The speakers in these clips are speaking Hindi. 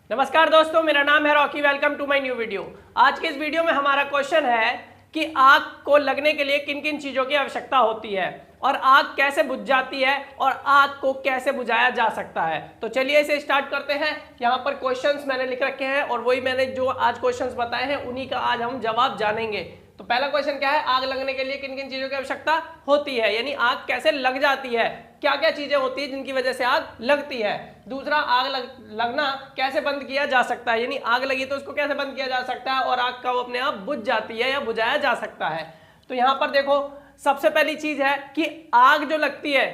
नमस्कार दोस्तों, मेरा नाम है Rocky. Welcome to my new video. आज के इस वीडियो में हमारा क्वेश्चन है कि आग को लगने के लिए किन किन चीजों की आवश्यकता होती है और आग कैसे बुझ जाती है और आग को कैसे बुझाया जा सकता है। तो चलिए इसे स्टार्ट करते हैं। यहाँ पर क्वेश्चंस मैंने लिख रखे हैं और वही मैंने जो आज क्वेश्चंस बताए हैं उन्हीं का आज हम जवाब जानेंगे। तो पहला क्वेश्चन क्या है, आग लगने के लिए किन किन चीजों की आवश्यकता होती है, यानी आग कैसे लग जाती है, क्या क्या चीजें होती है जिनकी वजह से आग लगती है। दूसरा, आग लगना कैसे बंद किया जा सकता है, यानी आग लगी तो उसको कैसे बंद किया जा सकता है और आग का वो अपने आप बुझ जाती है या बुझाया जा सकता है। तो यहां पर देखो, सबसे पहली चीज है कि आग जो लगती है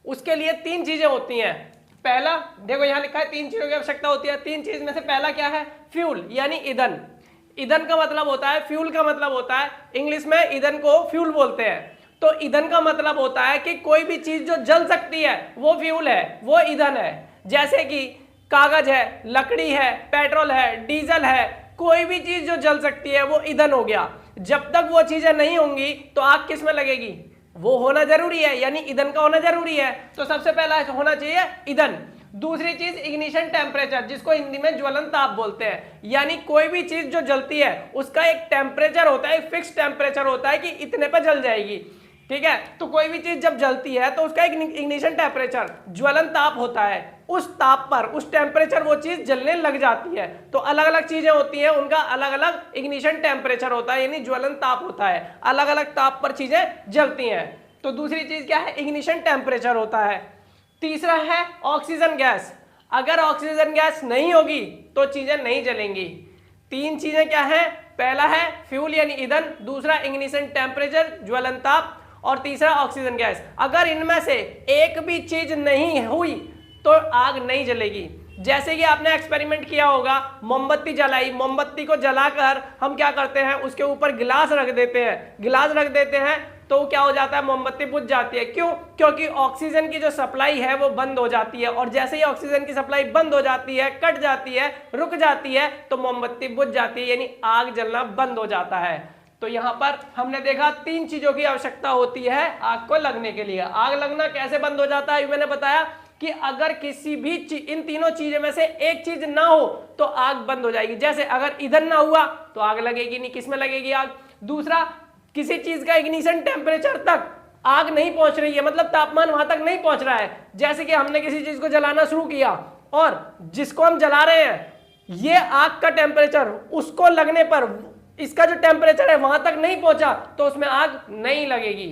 उसके लिए तीन चीजें होती हैं। पहला, देखो यहां लिखा है तीन चीजों की आवश्यकता होती है। तीन चीज में से पहला क्या है, फ्यूल यानी ईंधन। ईंधन का मतलब होता है, फ्यूल का मतलब होता है, इंग्लिश में ईंधन को फ्यूल बोलते हैं। तो ईंधन का मतलब होता है कि कोई भी चीज जो जल सकती है वो फ्यूल है, वो ईंधन है। जैसे कि कागज है, लकड़ी है, पेट्रोल है, डीजल है, कोई भी चीज जो जल सकती है वो ईंधन हो गया। जब तक वो चीजें नहीं होंगी तो आग किस में लगेगी, वो होना जरूरी है, यानी ईंधन का होना जरूरी है। तो सबसे पहला होना चाहिए ईंधन। दूसरी चीज इग्निशन टेम्परेचर, जिसको हिंदी में ज्वलन ताप बोलते हैं, यानी कोई भी चीज जो जलती है उसका एक टेम्परेचर होता है, एक फिक्स टेम्परेचर होता है कि इतने पर जल जाएगी। ठीक है, तो कोई भी चीज जब जलती है तो उसका एक इग्निशन टेम्परेचर, ज्वलन ताप होता है। उस ताप पर, उस टेम्परेचर वो चीज जलने लग जाती है। तो अलग अलग चीजें होती हैं, उनका अलग अलग इग्निशन टेम्परेचर होता है, यानी ज्वलन ताप होता है। अलग अलग ताप पर चीजें जलती हैं। तो दूसरी चीज क्या है, इग्निशन टेम्परेचर होता है। तीसरा है ऑक्सीजन गैस। अगर ऑक्सीजन गैस नहीं होगी तो चीजें नहीं जलेंगी। तीन चीजें क्या है, पहला है फ्यूल यानी ईंधन, दूसरा इग्निशन टेम्परेचर ज्वलन ताप, और तीसरा ऑक्सीजन गैस। अगर इनमें से एक भी चीज नहीं हुई तो आग नहीं जलेगी। जैसे कि आपने एक्सपेरिमेंट किया होगा, मोमबत्ती जलाई, मोमबत्ती को जलाकर हम क्या करते हैं, उसके ऊपर गिलास रख देते हैं। गिलास रख देते हैं तो क्या हो जाता है, मोमबत्ती बुझ जाती है। क्यों? क्योंकि ऑक्सीजन की जो सप्लाई है वो बंद हो जाती है, और जैसे ही ऑक्सीजन की सप्लाई बंद हो जाती है, कट जाती है, रुक जाती है, तो मोमबत्ती बुझ जाती है, यानी आग जलना बंद हो जाता है। तो यहां पर हमने देखा तीन चीजों की आवश्यकता होती है आग को लगने के लिए। आग लगना कैसे बंद हो जाता है, मैंने बताया कि अगर किसी भी इन तीनों चीजों में से एक चीज ना हो तो आग बंद हो जाएगी। जैसे अगर ईंधन ना हुआ तो आग लगेगी नहीं, किसमें लगेगी आग। दूसरा, किसी चीज का इग्निशन टेम्परेचर तक आग नहीं पहुंच रही है, मतलब तापमान वहां तक नहीं पहुंच रहा है। जैसे कि हमने किसी चीज को जलाना शुरू किया और जिसको हम जला रहे हैं, ये आग का टेम्परेचर उसको लगने पर इसका जो टेम्परेचर है वहां तक नहीं पहुंचा तो उसमें आग नहीं लगेगी,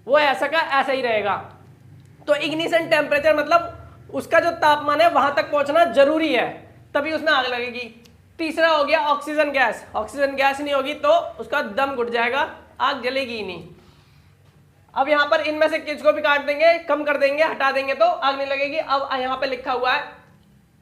वो ऐसा का ऐसा ही रहेगा। तो इग्निशन टेम्परेचर मतलब उसका जो तापमान है वहां तक पहुंचना जरूरी है, तभी उसमें आग लगेगी। तीसरा हो गया ऑक्सीजन गैस। ऑक्सीजन गैस नहीं होगी तो उसका दम घुट जाएगा, आग जलेगी ही नहीं। अब यहां पर इनमें से किसको भी काट देंगे, कम कर देंगे, हटा देंगे तो आग नहीं लगेगी। अब यहां पर लिखा हुआ है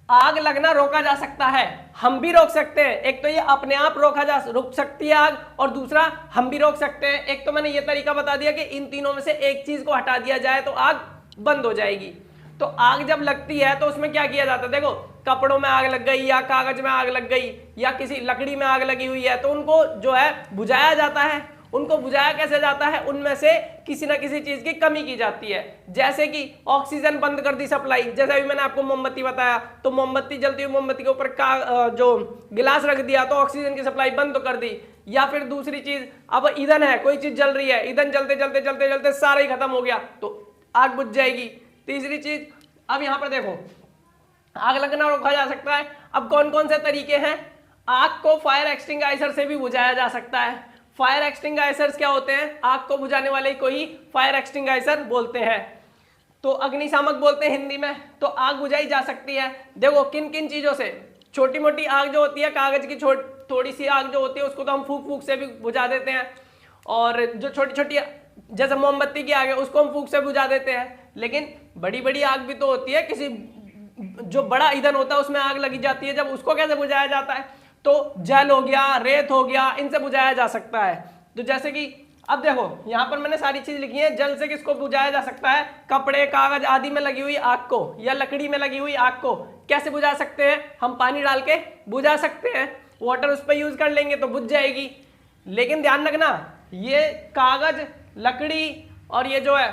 आग लगना रोका जा सकता है, हम भी रोक सकते हैं। एक तो ये अपने आप रुक सकती है आग, और दूसरा हम भी रोक सकते हैं। एक तो मैंने ये तरीका बता दिया कि इन तीनों में से एक चीज को हटा दिया जाए तो आग बंद हो जाएगी। तो आग जब लगती है तो उसमें क्या किया जाता है, देखो कपड़ों में आग लग गई या कागज में आग लग गई या किसी लकड़ी में आग लगी हुई है तो उनको जो है बुझाया जाता है। उनको बुझाया कैसे जाता है, उनमें से किसी ना किसी चीज की कमी की जाती है। जैसे कि ऑक्सीजन बंद कर दी सप्लाई, जैसे अभी मैंने आपको मोमबत्ती बताया, तो मोमबत्ती जलती हुई मोमबत्ती के ऊपर का जो गिलास रख दिया तो ऑक्सीजन की सप्लाई बंद तो कर दी। या फिर दूसरी चीज, अब ईंधन है, कोई चीज जल रही है, ईंधन जलते जलते जलते जलते सारा ही खत्म हो गया तो आग बुझ जाएगी। तीसरी चीज, अब यहां पर देखो आग लगना रोका जा सकता है। अब कौन कौन से तरीके हैं, आग को फायर एक्सटिंग्विशर से भी बुझाया जा सकता है। फायर एक्सटिंग्विशर्स क्या होते हैं, आग को बुझाने वाले को ही फायर एक्सटिंग्विशर बोलते हैं, तो अग्निशामक बोलते हैं हिंदी में। तो आग बुझाई जा सकती है, देखो किन किन चीजों से। छोटी मोटी आग जो होती है, कागज की थोड़ी सी आग जो होती है उसको तो हम फूंक फूंक से भी बुझा देते हैं, और जो छोटी छोटी जैसे मोमबत्ती की आग है उसको हम फूंक से बुझा देते हैं। लेकिन बड़ी बड़ी आग भी तो होती है, किसी जो बड़ा ईंधन होता है उसमें आग लगी जाती है, जब उसको कैसे बुझाया जाता है, तो जल हो गया, रेत हो गया, इनसे बुझाया जा सकता है। तो जैसे कि अब देखो यहां पर मैंने सारी चीज लिखी है, जल से किसको बुझाया जा सकता है, कपड़े कागज आदि में लगी हुई आग को या लकड़ी में लगी हुई आग को कैसे बुझा सकते हैं, हम पानी डाल के बुझा सकते हैं, वाटर उस पर यूज कर लेंगे तो बुझ जाएगी। लेकिन ध्यान रखना, ये कागज, लकड़ी और ये जो है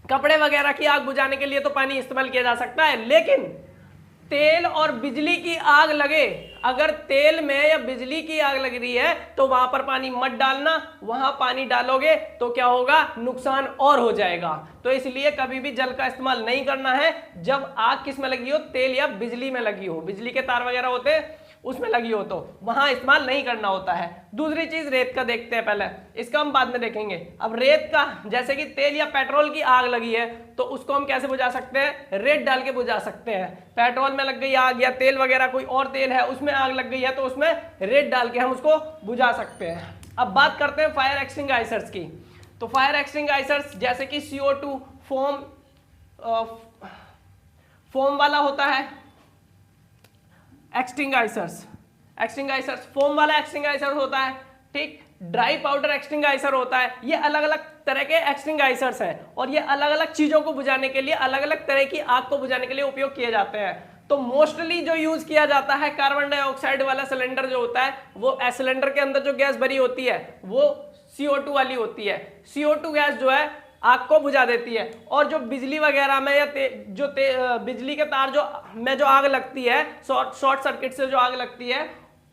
कपड़े वगैरह की आग बुझाने के लिए तो पानी इस्तेमाल किया जा सकता है, लेकिन तेल और बिजली की आग लगे, अगर तेल में या बिजली की आग लग रही है तो वहां पर पानी मत डालना, वहां पानी डालोगे तो क्या होगा, नुकसान और हो जाएगा। तो इसलिए कभी भी जल का इस्तेमाल नहीं करना है जब आग किस में लगी हो, तेल या बिजली में लगी हो, बिजली के तार वगैरह होते हैं उसमें लगी हो तो वहां इस्तेमाल नहीं करना होता है। दूसरी चीज रेत का देखते हैं, पहले इसका हम बाद में देखेंगे। अब रेत का, जैसे कि तेल या पेट्रोल की आग लगी है तो उसको हम कैसे बुझा सकते हैं, रेत डाल के बुझा सकते हैं। पेट्रोल में लग गई आग या तेल वगैरह कोई और तेल है उसमें आग लग गई है तो उसमें रेत डाल के हम उसको बुझा सकते हैं। अब बात करते हैं फायर एक्सटिंग्विशर्स की। तो फायर एक्सटिंग्विशर्स जैसे कि CO2 फोम वाला होता है, एक्सटिंग्विशर्स फोम वाला एक्सटिंग्विशर होता है, ठीक। ड्राई पाउडर एक्सटिंग्विशर होता है। ये अलग अलग तरह के एक्सटिंग्विशर्स हैं और ये अलग अलग चीजों को बुझाने के लिए, अलग अलग तरह की आग को बुझाने के लिए उपयोग किए जाते हैं। तो मोस्टली जो यूज किया जाता है कार्बन डाइऑक्साइड वाला सिलेंडर जो होता है, वो सिलेंडर के अंदर जो गैस भरी होती है वो CO2 वाली होती है। CO2 गैस जो है आग को बुझा देती है। और जो बिजली वगैरह में या बिजली के तार में जो आग लगती है, शॉर्ट सर्किट से जो आग लगती है,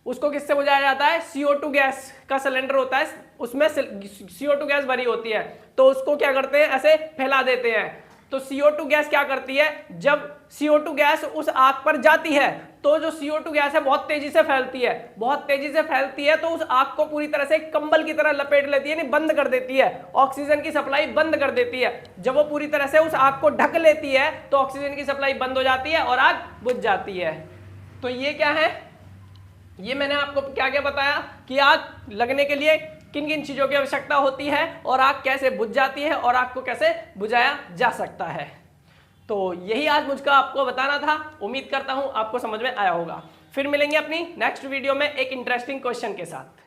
उसको किससे बुझाया जाता है, CO2 गैस का सिलेंडर होता है, उसमें CO2 गैस भरी होती है तो उसको क्या करते हैं, ऐसे फैला देते हैं। तो CO2 गैस क्या करती है, जब CO2 गैस उस आग पर जाती है तो जो CO2 गैस है बहुत तेजी से फैलती है, बहुत तेजी से फैलती है तो उस आग को पूरी तरह से कंबल की तरह लपेट लेती है, नहीं बंद कर देती है, ऑक्सीजन की सप्लाई बंद कर देती है। जब वो पूरी तरह से उस आग को ढक लेती है तो ऑक्सीजन की सप्लाई बंद हो जाती है और आग बुझ जाती है। तो ये क्या है, ये मैंने आपको क्या क्या बताया कि आग लगने के लिए किन किन चीजों की आवश्यकता होती है और आग कैसे बुझ जाती है और आग को कैसे बुझाया जा सकता है। तो यही आज मुझको आपको बताना था। उम्मीद करता हूं आपको समझ में आया होगा। फिर मिलेंगे अपनी नेक्स्ट वीडियो में एक इंटरेस्टिंग क्वेश्चन के साथ।